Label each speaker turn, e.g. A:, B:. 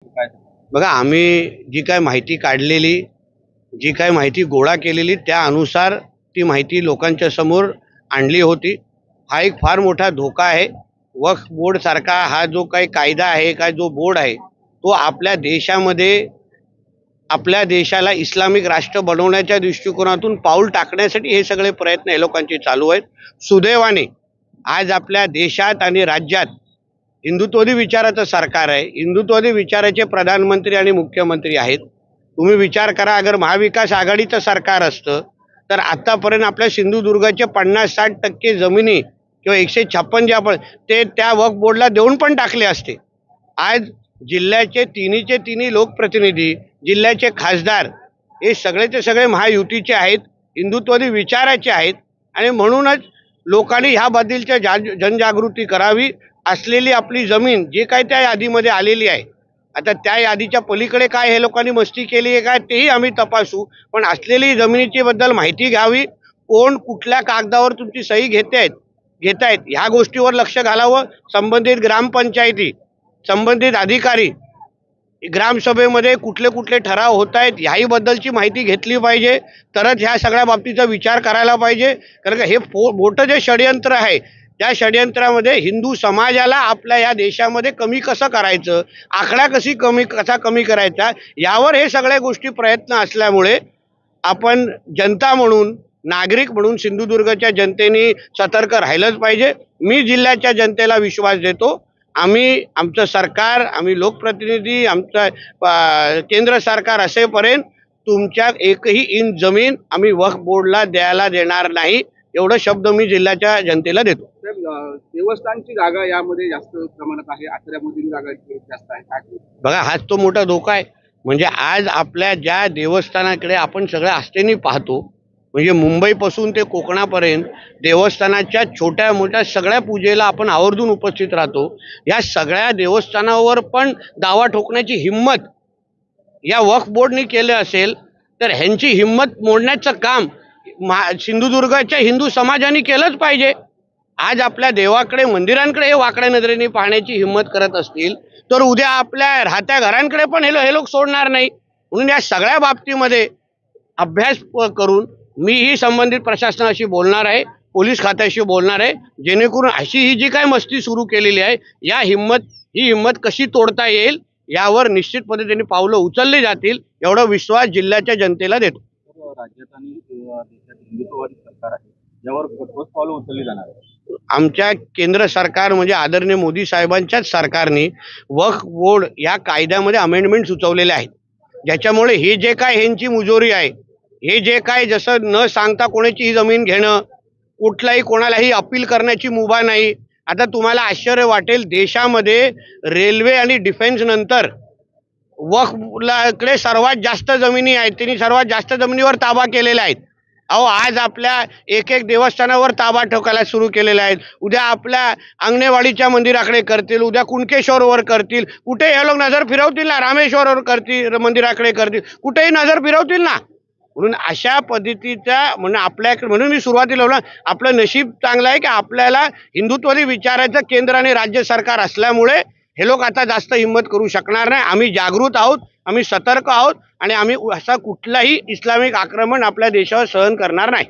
A: बघा, आम्ही जी काय माहिती काढलेली, जी काय माहिती गोळा केलेली त्यानुसार ती माहिती लोकांच्या समोर आणली होती. हा एक फार मोठा धोका आहे. वक्फ बोर्ड सारखा हा जो काही कायदा आहे, काय जो बोर्ड आहे, तो आपल्या देशामध्ये आपल्या देशाला इस्लामिक राष्ट्र बनवण्याच्या दृष्टिकोनातून पाऊल टाकण्यासाठी हे सगळे प्रयत्न हे लोकांचे चालू आहेत. सुदैवाने आज आपल्या देशात आणि राज्यात हिंदुत्ववादी विचाराचं सरकार आहे. हिंदुत्ववादी विचाराचे प्रधानमंत्री आणि मुख्यमंत्री आहेत. तुम्ही विचार करा, अगर महाविकास आघाडीचं सरकार असतं तर आतापर्यंत आपल्या सिंधुदुर्गाचे 50-60% जमिनी किंवा 156 जे आपण ते त्या वक्फ बोर्डला देऊन पण टाकले असते. आज जिल्ह्याचे तिन्ही लोकप्रतिनिधी, जिल्ह्याचे खासदार हे सगळेचे सगळे महायुतीचे आहेत, हिंदुत्ववादी विचाराचे आहेत आणि म्हणूनच लोकांनी ह्याबद्दलच्या जनजागृती करावी. असलेली आपली जमीन जे काय त्या यादीमध्ये आलेली आहे, आता त्या यादीच्या पलीकडे काय हे लोकांनी मस्ती केली आहे काय तेही आम्ही तपासू, पण असलेली जमिनीची बद्दल माहिती घ्यावी. कोण कुठल्या कागदावर तुमची सही घेतायत ह्या गोष्टीवर लक्ष घालावं. संबंधित ग्रामपंचायती, संबंधित अधिकारी, ग्रामसभेमध्ये कुठले कुठले ठराव होत आहेत ह्याही बद्दलची माहिती घेतली पाहिजे. तरच ह्या सगळ्या बाबतीचा विचार करायला पाहिजे. कारण का हे मोठं जे षडयंत्र आहे, त्या षडयंत्रामध्ये हिंदू समाजाला आपल्या या देशामध्ये कमी कसं करायचं, आकडा कसा कमी करायचा, यावर हे सगळ्या गोष्टी प्रयत्न असल्यामुळे आपण जनता म्हणून, नागरिक म्हणून सिंधुदुर्गच्या जनतेने सतर्क राहिलंच पाहिजे. मी जिल्ह्याच्या जनतेला विश्वास देतो. आमचं सरकार, आम्ही लोकप्रतिनिधी, आमचं केंद्र सरकार असेपर्यंत तुमच्या एकही इंच जमीन आम्ही वक्फ बोर्डला द्यायला देणार नाही, एवढं शब्द मी जिल्ह्याच्या जनतेला देतो.
B: देवस्थानची जागा यामध्ये जास्त प्रमाणात आहे, आचऱ्यामधील जागा जास्त आहे.
A: बघा, हाच तो मोठा धोका आहे. म्हणजे आज आपल्या ज्या देवस्थानाकडे आपण सगळ्या आस्थेने पाहतो, म्हणजे मुंबईपासून ते कोकणापर्यंत देवस्थानाच्या छोट्या मोठ्या सगळ्या पूजेला आपण आवर्जून उपस्थित राहतो. या सगळ्या देवस्थानावर पण दावा ठोकण्याची हिंमत या वक्फ बोर्डने केलं असेल तर ह्यांची हिंमत मोडण्याचं काम सिंधुदुर्गाच्या हिंदू समाजाने केलंच पाहिजे. आज आपल्या देवाकडे, मंदिरांकडे हे वाकड्या नजरेने पाहण्याची हिंमत करत असतील तर उद्या आपल्या राहत्या घरांकडे पण हे लोक सोडणार नाही. म्हणून या सगळ्या बाबतीमध्ये अभ्यास करून मीही संबंधित प्रशासनाशी बोलणार आहे, पोलीस खात्याशी बोलणार आहे, जेणेकरून अशी ही जी काय मस्ती सुरू केलेली आहे ही हिंमत कशी तोडता येईल यावर निश्चित पद्धतीने पावलं उचलली जातील, एवढा विश्वास जिल्ह्याच्या जनतेला देतो.
B: राज्यात आणि देशात हिंदुत्ववादी सरकार आहे, यावर ठोस पावलं उचलली जाणार आहे.
A: आमच्या केंद्र सरकार म्हणजे आदरणीय मोदी साहेबांच्याच सरकारने वक्फ बोर्ड या कायद्यामध्ये अमेंडमेंट सुचवलेले आहेत, ज्याच्यामुळे हे जे काय ह्यांची मुजोरी आहे, हे जे काय जसं न सांगता कोणाची जमीन घेणं, कुठलाही कोणालाही अपील करण्याची मुभा नाही. आता तुम्हाला आश्चर्य वाटेल, देशामध्ये रेल्वे आणि डिफेन्स नंतर वक्फकडे सर्वात जास्त जमिनी आहेत, त्यांनी सर्वात जास्त जमिनीवर ताबा केलेला आहे. आज आपल्या एक देवस्थानावर ताबा ठोकायला सुरू केलेला आहे. उद्या आपल्या अंगणेवाडीच्या मंदिराकडे करतील, उद्या कुणकेश्वरवर करतील, कुठे हे लोक नजर फिरवतील ना, रामेश्वरवर करतील, मंदिराकडे करतील, कुठेही नजर फिरवतील ना. म्हणून अशा पद्धतीचा म्हणून मी सुरुवातीला बोललो, आपलं नशीब चांगलं आहे की आपल्याला हिंदुत्ववादी विचाराचं केंद्र आणि राज्य सरकार असल्यामुळे हे लोक आता जास्त हिंमत करू शकणार नाही. आम्ही जागृत आहोत, आम्ही सतर्क आहोत आणि आम्ही असा कुठलाही इस्लामिक आक्रमण आपल्या देशावर सहन करणार नाही.